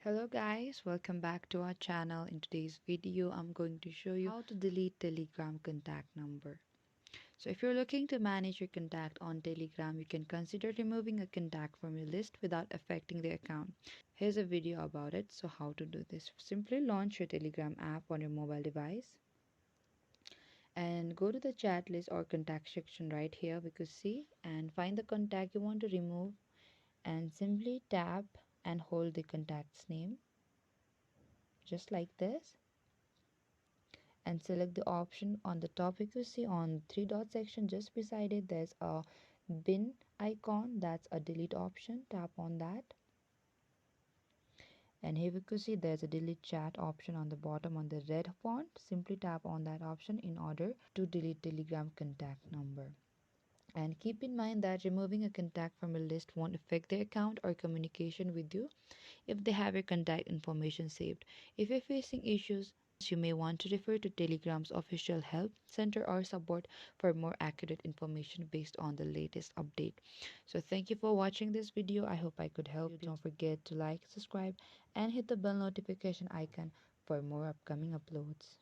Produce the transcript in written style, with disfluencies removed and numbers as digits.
Hello guys, welcome back to our channel. In today's video, I'm going to show you how to delete Telegram contact number. So if you're looking to manage your contact on Telegram, you can consider removing a contact from your list without affecting the account. Here's a video about it. So how to do this. Simply launch your Telegram app on your mobile device and go to the chat list or contact section right here, because see, and find the contact you want to remove and simply tap and hold the contact's name just like this, and select the option on the top. You see on three dot section just beside it there's a bin icon, that's a delete option. Tap on that, and here we could see there's a delete chat option on the bottom on the red font. Simply tap on that option in order to delete Telegram contact number. And keep in mind that removing a contact from a list won't affect their account or communication with you if they have your contact information saved. If you're facing issues, you may want to refer to Telegram's official help center or support for more accurate information based on the latest update. So thank you for watching this video. I hope I could help. Don't forget to like, subscribe, and hit the bell notification icon for more upcoming uploads.